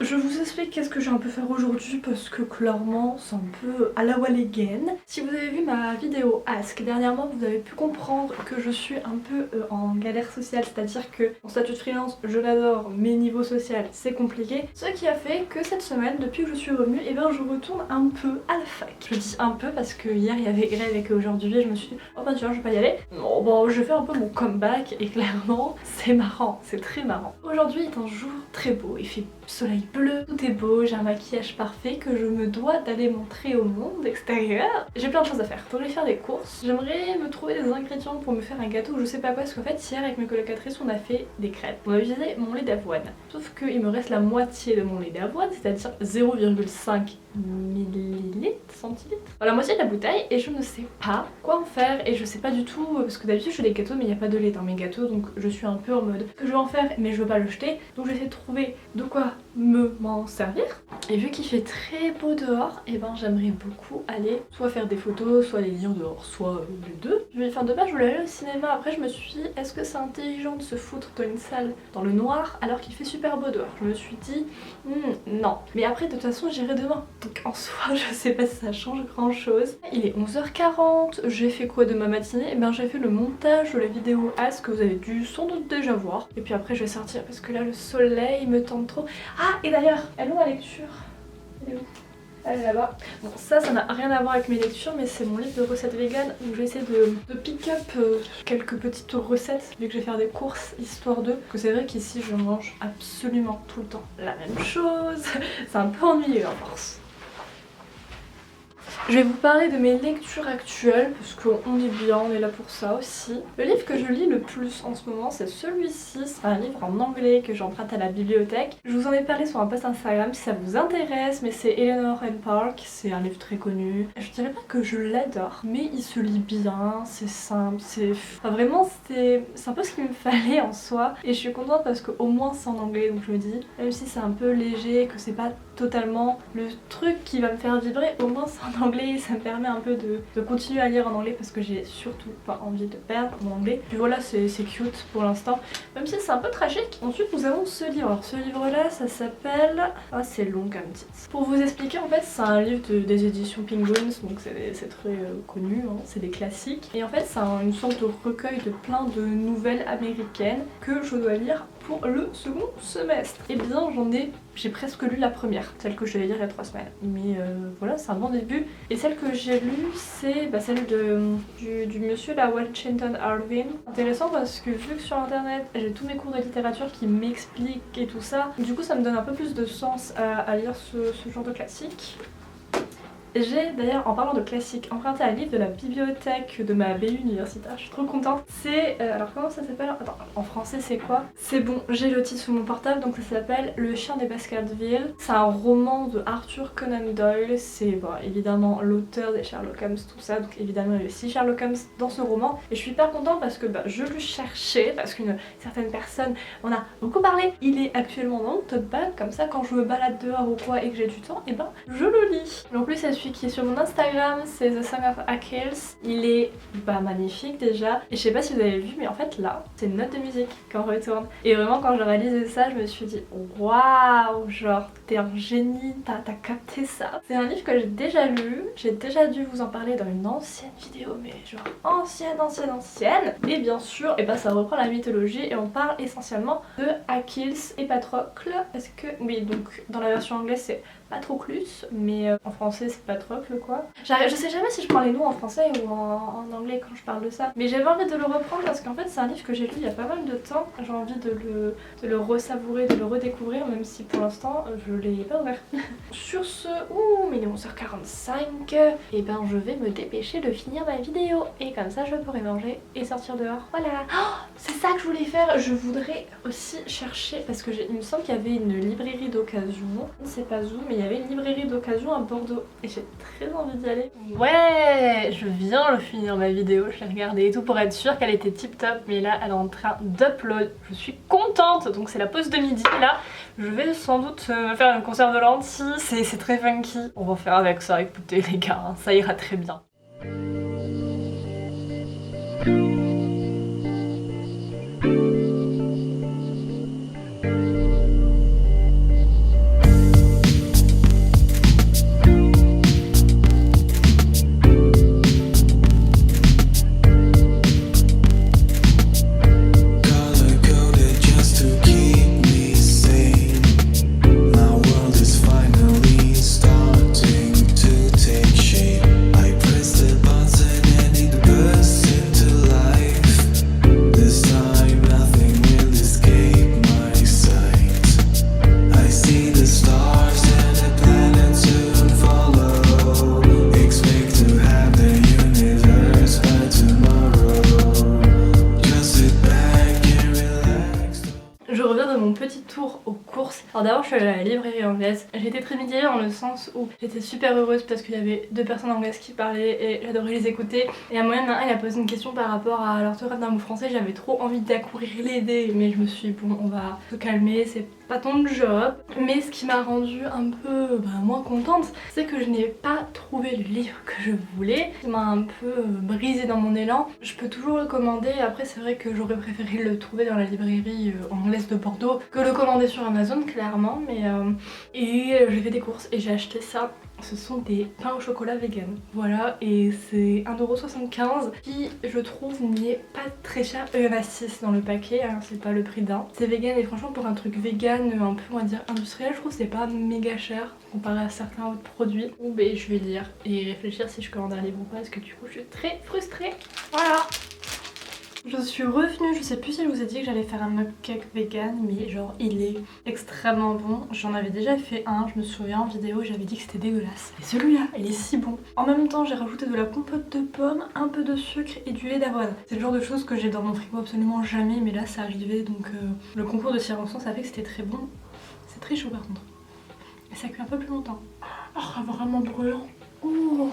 je vous explique qu'est-ce que j'ai un peu faire aujourd'hui parce que clairement c'est un peu à la wall again. Si vous avez vu ma vidéo Ask dernièrement, vous avez pu comprendre que je suis un peu en galère sociale, c'est-à-dire que mon statut de freelance je l'adore mais niveau social c'est compliqué. Ce qui a fait que cette semaine, depuis que je suis revenue, et ben je retourne un peu à la fac. Je dis un peu parce que hier il y avait grève et qu'aujourd'hui je me suis dit oh bah tiens je vais pas y aller. Bon je fais un peu mon comeback et clairement c'est marrant, c'est très marrant. Aujourd'hui est un jour très beau, il fait soleil bleu, tout est beau, j'ai un maquillage parfait que je me dois d'aller montrer au monde extérieur. J'ai plein de choses à faire, faut aller faire des courses. J'aimerais me trouver des ingrédients pour me faire un gâteau, je sais pas quoi, parce qu'en fait hier avec mes colocatrices on a fait des crêpes. On a utilisé mon lait d'avoine, sauf qu'il me reste la moitié de mon lait d'avoine, c'est-à-dire 0,5 millilitres, centilitres, la moitié de la bouteille, et je ne sais pas quoi en faire et je sais pas du tout parce que d'habitude je fais des gâteaux mais il n'y a pas de lait dans mes gâteaux, donc je suis un peu en mode que je vais en faire mais je veux pas le jeter, donc j'essaie de trouver de quoi m'en servir. Et vu qu'il fait très beau dehors, et ben j'aimerais beaucoup aller soit faire des photos, soit aller lire dehors, soit les deux. Enfin de base je voulais aller au cinéma, après je me suis dit est-ce que c'est intelligent de se foutre dans une salle dans le noir alors qu'il fait super beau dehors. Je me suis dit non, mais après de toute façon j'irai demain, donc en soi je sais pas si ça change grand chose. Il est 11h40, j'ai fait quoi de ma matinée? Et ben j'ai fait le montage de la vidéo As que vous avez dû sans doute déjà voir, et puis après je vais sortir parce que là le soleil me tente trop. Ah et d'ailleurs, elle est où ma lecture? Elle est où? Elle est là-bas. Bon ça n'a rien à voir avec mes lectures mais c'est mon livre de recettes vegan où j'essaie de pick up quelques petites recettes vu que je vais faire des courses histoire de... Que c'est vrai qu'ici je mange absolument tout le temps la même chose. C'est un peu ennuyeux à force. Je vais vous parler de mes lectures actuelles parce qu'on est bien, on est là pour ça aussi. Le livre que je lis le plus en ce moment c'est celui-ci, c'est un livre en anglais que j'emprunte à la bibliothèque. Je vous en ai parlé sur un post Instagram si ça vous intéresse, mais c'est Eleanor and Park, c'est un livre très connu. Je dirais pas que je l'adore, mais il se lit bien, c'est simple, c'est... Enfin, vraiment c'est un peu ce qu'il me fallait en soi et je suis contente parce qu'au moins c'est en anglais, donc je me dis, même si c'est un peu léger, que c'est pas totalement le truc qui va me faire vibrer, au moins c'est en anglais et ça me permet un peu de continuer à lire en anglais parce que j'ai surtout pas envie de perdre mon anglais. Puis voilà, c'est cute pour l'instant, même si c'est un peu tragique. Ensuite nous avons ce livre, alors ce livre là ça s'appelle... Ah c'est long comme titre. Pour vous expliquer en fait c'est un livre des éditions Penguins, donc c'est très connu, hein, c'est des classiques. Et en fait c'est une sorte de recueil de plein de nouvelles américaines que je dois lire pour le second semestre. Et bien j'ai presque lu la première, celle que je devais lire il y a 3 semaines. Mais voilà, c'est un bon début. Et celle que j'ai lue, c'est celle du monsieur la Washington Irving. Intéressant parce que vu que sur internet j'ai tous mes cours de littérature qui m'expliquent et tout ça, du coup ça me donne un peu plus de sens à lire ce genre de classique. J'ai d'ailleurs, en parlant de classique, emprunté un livre de la bibliothèque de ma BU universitaire, je suis trop contente. C'est... alors comment ça s'appelle? Attends, en français c'est quoi? C'est bon, j'ai le titre sur mon portable, donc ça s'appelle Le chien des Baskerville. C'est un roman de Arthur Conan Doyle, c'est bon, évidemment l'auteur des Sherlock Holmes, tout ça, donc évidemment il y a aussi Sherlock Holmes dans ce roman. Et je suis hyper contente parce que je le cherchais, parce qu'une certaine personne en a beaucoup parlé. Il est actuellement dans le tote bag, comme ça quand je me balade dehors ou quoi et que j'ai du temps, et je le lis. En plus c'est celui qui est sur mon Instagram, c'est The Song of Achilles. Il est magnifique déjà. Et je sais pas si vous avez vu, mais en fait là, c'est une note de musique quand on retourne. Et vraiment quand je réalisais ça, je me suis dit waouh, genre t'es un génie, t'as capté ça. C'est un livre que j'ai déjà lu, j'ai déjà dû vous en parler dans une ancienne vidéo, mais genre ancienne. Et bien sûr, ça reprend la mythologie et on parle essentiellement de Achilles et Patrocle. Parce que, oui, donc dans la version anglaise c'est Patroclus, mais en français c'est Patrocle quoi. Je sais jamais si je prends les noms en français ou en anglais quand je parle de ça. Mais j'avais envie de le reprendre parce qu'en fait c'est un livre que j'ai lu il y a pas mal de temps. J'ai envie de le resavourer, de le redécouvrir, même si pour l'instant je l'ai pas ouvert. Sur ce, mais il est 11h45, et je vais me dépêcher de finir ma vidéo. Et comme ça je pourrai manger et sortir dehors. Voilà. Oh, c'est ça que je voulais faire. Je voudrais aussi chercher, parce que il me semble qu'il y avait une librairie d'occasion. Je ne sais pas où, mais il y avait une librairie d'occasion à Bordeaux et j'ai très envie d'y aller. Ouais, je viens de finir ma vidéo, je l'ai regardée et tout pour être sûre qu'elle était tip top, mais là elle est en train d'upload. Je suis contente, donc c'est la pause de midi là. Je vais sans doute me faire une conserve de lentilles, c'est très funky. On va faire avec ça, écoutez les gars, hein, ça ira très bien. d'abord je suis allée à la librairie anglaise. J'ai été très mitigée dans le sens où j'étais super heureuse parce qu'il y avait 2 personnes anglaises qui parlaient et j'adorais les écouter. Et à un moment, il a posé une question par rapport à l'orthographe d'un mot français. J'avais trop envie d'accourir l'aider, mais je me suis dit bon, on va se calmer, c'est pas ton job. Mais ce qui m'a rendue un peu moins contente, c'est que je n'ai pas trouvé le livre que je voulais. Ça m'a un peu brisée dans mon élan. Je peux toujours le commander, après c'est vrai que j'aurais préféré le trouver dans la librairie anglaise de Bordeaux que le commander sur Amazon clairement, mais j'ai fait des courses et j'ai acheté ça. Ce sont des pains au chocolat vegan, voilà, et c'est 1,75€ qui je trouve n'est pas très cher. Il y en a 6 dans le paquet, hein, c'est pas le prix d'un. C'est vegan et franchement pour un truc vegan un peu on va dire industriel, je trouve que c'est pas méga cher comparé à certains autres produits. Ou ben je vais lire et réfléchir si je commande un livre ou pas parce que du coup je suis très frustrée. Voilà. Je suis revenue, je sais plus si je vous ai dit que j'allais faire un mugcake vegan, mais genre il est extrêmement bon. J'en avais déjà fait un, je me souviens en vidéo, j'avais dit que c'était dégueulasse. Et celui-là, il est si bon. En même temps, j'ai rajouté de la compote de pommes, un peu de sucre et du lait d'avoine. C'est le genre de choses que j'ai dans mon frigo absolument jamais, mais là ça arrivait, donc le concours de circonstances a fait que c'était très bon. C'est très chaud par contre. Et ça cuit un peu plus longtemps. Oh, vraiment brûlant. Oh.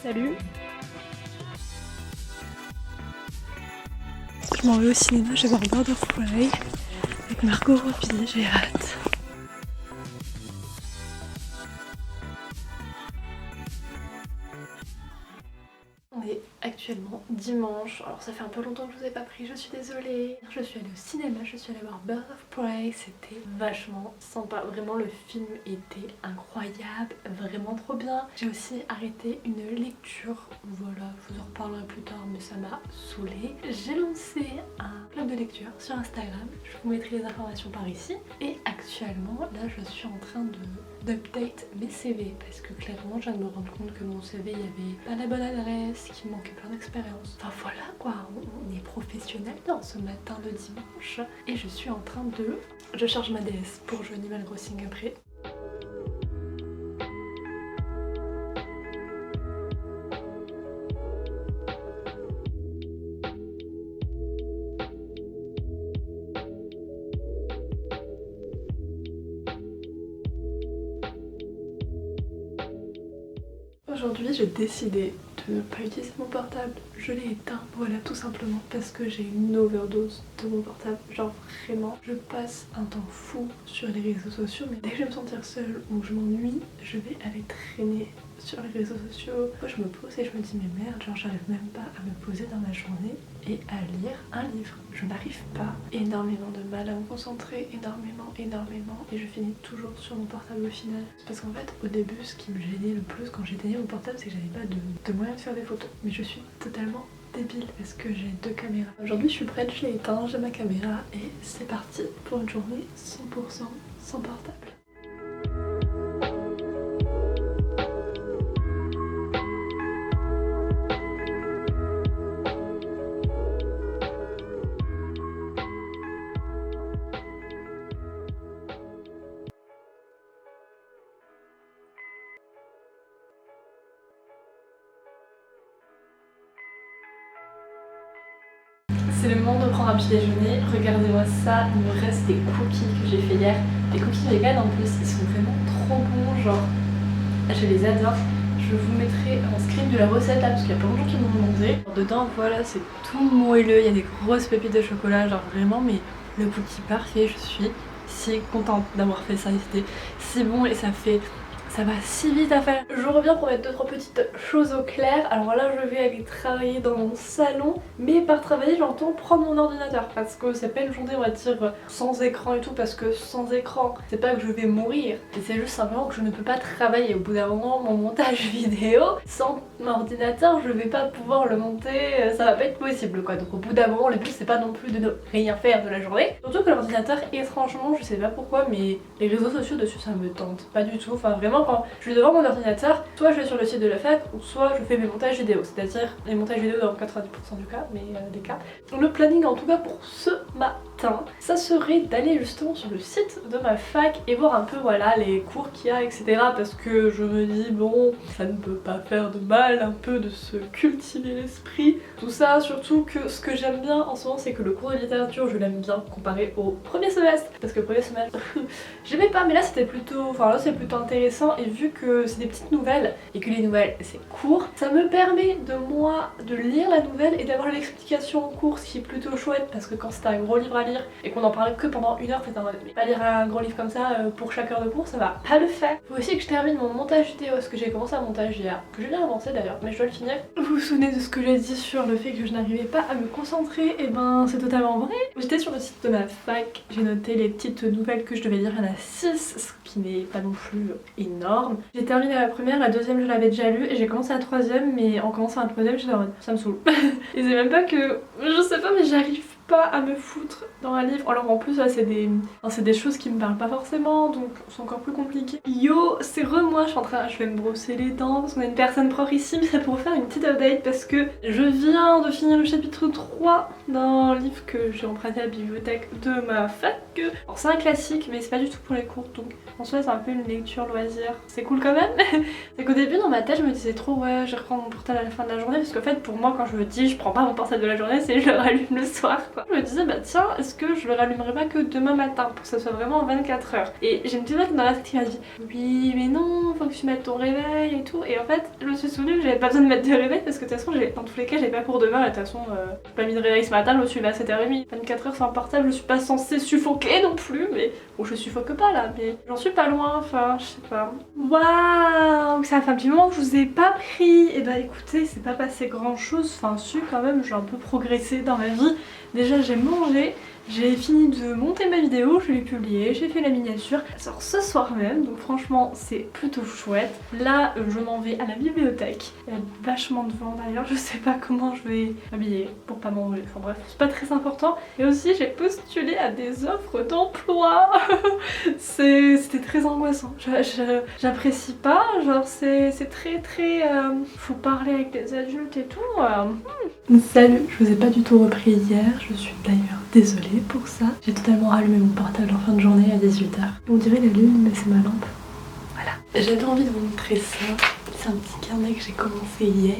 Salut. Je m'en vais au cinéma, je vais voir Birds of Prey avec Margot Robbie, j'ai hâte. On est actuellement dimanche, alors ça fait un peu longtemps que je vous ai pas pris, je suis désolée. Je suis allée au cinéma, je suis allée voir Birds of Prey, c'était vachement sympa, vraiment le film était incroyable, vraiment trop bien. J'ai aussi arrêté une lecture, voilà, je vous en reparlerai plus tard mais ça m'a saoulée. J'ai lancé un club de lecture sur Instagram, je vous mettrai les informations par ici. Et actuellement, là je suis en train d'update mes CV parce que clairement je viens de me rendre compte que mon CV il y avait pas la bonne adresse, qu'il manquait plein d'expérience. Enfin voilà quoi, on est professionnel dans ce matin de dimanche et je suis en train de... Je charge ma DS pour jouer Animal Crossing après. Aujourd'hui j'ai décidé de ne pas utiliser mon portable, je l'ai éteint, voilà tout simplement parce que j'ai une overdose de mon portable, genre vraiment je passe un temps fou sur les réseaux sociaux, mais dès que je vais me sentir seule ou je m'ennuie, je vais aller traîner sur les réseaux sociaux. Moi je me pose et je me dis mais merde, genre j'arrive même pas à me poser dans ma journée et à lire un livre. Je n'arrive pas, énormément de mal à me concentrer, énormément et je finis toujours sur mon portable au final. C'est parce qu'en fait au début ce qui me gênait le plus quand j'éteignais mon portable c'est que j'avais pas de moyen de faire des photos. Mais je suis totalement débile parce que j'ai 2 caméras. Aujourd'hui je suis prête, je l'ai éteint, j'ai ma caméra et c'est parti pour une journée 100% sans portable. C'est le moment de prendre un petit déjeuner. Regardez-moi ça, il me reste des cookies que j'ai fait hier. Des cookies vegan en plus, ils sont vraiment trop bons, genre je les adore. Je vous mettrai en screen de la recette là parce qu'il y a plein de gens qui m'ont demandé. Dedans voilà c'est tout moelleux, il y a des grosses pépites de chocolat, genre vraiment mais le cookie parfait, je suis si contente d'avoir fait ça, c'était si bon et ça va si vite à faire. Je reviens pour mettre 2-3 petites choses au clair. Alors là je vais aller travailler dans mon salon, mais par travailler j'entends prendre mon ordinateur parce que c'est pas une journée on va dire sans écran et tout, parce que sans écran c'est pas que je vais mourir, c'est juste simplement que je ne peux pas travailler. Au bout d'un moment mon montage vidéo sans mon ordinateur je vais pas pouvoir le monter, ça va pas être possible quoi. Donc au bout d'un moment le but c'est pas non plus de ne rien faire de la journée, surtout que l'ordinateur étrangement je sais pas pourquoi mais les réseaux sociaux dessus ça me tente pas du tout. Enfin vraiment vraiment quand je suis devant mon ordinateur, soit je vais sur le site de la fac ou soit je fais mes montages vidéo, c'est-à-dire les montages vidéo dans 90% du cas, mais des cas. Le planning en tout cas pour ce matin, ça serait d'aller justement sur le site de ma fac et voir un peu voilà les cours qu'il y a, etc. Parce que je me dis bon, ça ne peut pas faire de mal un peu de se cultiver l'esprit, tout ça, surtout que ce que j'aime bien en ce moment c'est que le cours de littérature je l'aime bien comparé au premier semestre, parce que le premier semestre j'aimais pas, mais là c'était plutôt, enfin là c'est plutôt intéressant, et vu que c'est des petites nouvelles et que les nouvelles c'est court, ça me permet de moi de lire la nouvelle et d'avoir l'explication en cours, ce qui est plutôt chouette parce que quand c'est un gros livre à lire et qu'on en parle que pendant une heure, t'es en mode mais pas lire un gros livre comme ça pour chaque heure de cours, ça va pas le faire. Faut aussi que je termine mon montage vidéo, parce que j'ai commencé un montage hier, que j'ai bien avancé d'ailleurs, mais je dois le finir. Vous vous souvenez de ce que j'ai dit sur le fait que je n'arrivais pas à me concentrer? Et ben c'est totalement vrai. J'étais sur le site de ma fac, j'ai noté les petites nouvelles que je devais lire, il y en a 6, ce qui n'est pas non plus énorme. J'ai terminé la première, la deuxième je l'avais déjà lue et j'ai commencé la troisième, mais en commençant la troisième j'étais en mode ça me saoule. Et c'est même pas que, je sais pas, mais j'arrive pas à me foutre dans un livre. Alors en plus là c'est des choses qui me parlent pas forcément, donc c'est encore plus compliqué. Yo, c'est moi, je vais me brosser les dents parce qu'on a une personne propre ici, mais ça pourrait faire une petite update parce que je viens de finir le chapitre 3 d'un livre que j'ai emprunté à la bibliothèque de ma fac. Alors c'est un classique mais c'est pas du tout pour les cours, donc en soi c'est un peu une lecture loisir. C'est cool quand même. C'est qu'au début dans ma tête je me disais trop ouais je reprends mon portable à la fin de la journée, parce qu'en fait pour moi quand je me dis je prends pas mon portable de la journée, c'est je le rallume le soir quoi. Je me disais bah tiens, est-ce que je le rallumerai pas que demain matin pour que ça soit vraiment en 24 heures. Et j'ai une petite voix dans la tête qui m'a dit oui mais non, faut que tu mettes ton réveil et tout. Et en fait je me suis souvenu que j'avais pas besoin de mettre de réveil parce que de toute façon dans tous les cas j'avais pas cours demain, et de toute façon j'ai pas mis de réveil ce matin, je me suis levée à 7h30. 24 heures sans portable, je suis pas censée suffoquer non plus, mais bon je suffoque pas là, mais j'en suis pas loin, enfin je sais pas. Waouh, ça fait un petit moment que je vous ai pas pris. Et bah écoutez, c'est pas passé grand chose, enfin si quand même j'ai un peu progressé dans ma vie. Déjà j'ai mangé, j'ai fini de monter ma vidéo, je l'ai publiée, j'ai fait la miniature, elle sort ce soir même, donc franchement c'est plutôt chouette. Là je m'en vais à la bibliothèque, il y a vachement de vent d'ailleurs, je sais pas comment je vais m'habiller pour pas m'enlever, enfin bref c'est pas très important. Et aussi j'ai postulé à des offres d'emploi. C'était très angoissant, j'apprécie pas, genre c'est très faut parler avec des adultes et tout. Salut, je vous ai pas du tout repris hier, je suis d'ailleurs désolée pour ça. J'ai totalement allumé mon portable en fin de journée à 18h. On dirait la lune mais c'est ma lampe. Voilà. J'avais envie de vous montrer ça. C'est un petit carnet que j'ai commencé hier.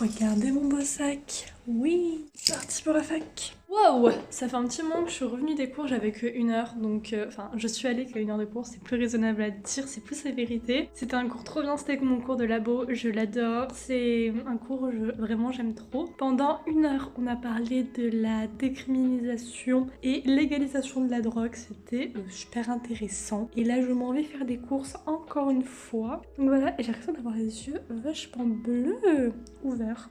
Regardez mon beau sac. Oui, parti pour la fac. Wow, ça fait un petit moment que je suis revenue des cours, j'avais que 1 heure, donc enfin je suis allée qu'à 1 heure de cours, c'est plus raisonnable à dire, c'est plus la vérité. C'était un cours trop bien, c'était mon cours de labo, je l'adore, c'est un cours vraiment j'aime trop. Pendant 1 heure, on a parlé de la décriminalisation et légalisation de la drogue, c'était super intéressant. Et là je m'en vais faire des courses encore une fois. Donc voilà, et j'ai l'impression d'avoir les yeux vachement bleus, ouverts.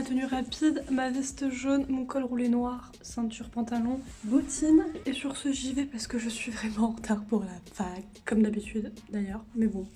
tenue rapide, ma veste jaune, mon col roulé noir, ceinture, pantalon, bottines. Et sur ce, j'y vais parce que je suis vraiment en retard pour la fac, comme d'habitude d'ailleurs, mais bon.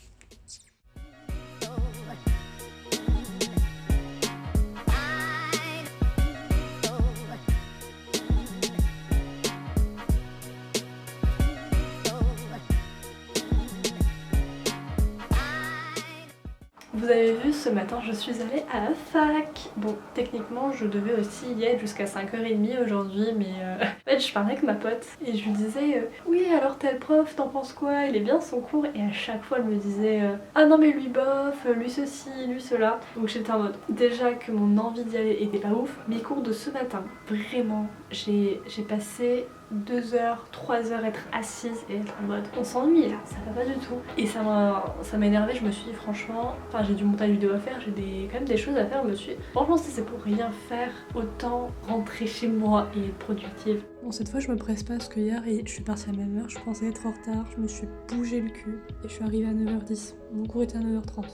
Vous avez vu, ce matin je suis allée à la fac. Bon, techniquement je devais aussi y être jusqu'à 5h30 aujourd'hui, mais en fait je parlais avec ma pote et je lui disais oui alors tel prof t'en penses quoi, il est bien son cours, et à chaque fois elle me disait ah non mais lui bof, lui ceci, lui cela. Donc j'étais en mode déjà que mon envie d'y aller était pas ouf. Mes cours de ce matin, vraiment, j'ai passé 2 heures, 3 heures être assise et être en mode on s'ennuie là, ça va pas du tout. Et ça m'a énervé, je me suis dit franchement, enfin j'ai du montage vidéo à faire, j'ai quand même des choses à faire, je me suis dit franchement si c'est pour rien faire, autant rentrer chez moi et être productive. Bon cette fois je me presse pas parce que hier je suis partie à la même heure, je pensais être en retard, je me suis bougé le cul et je suis arrivée à 9h10. Mon cours était à 9h30.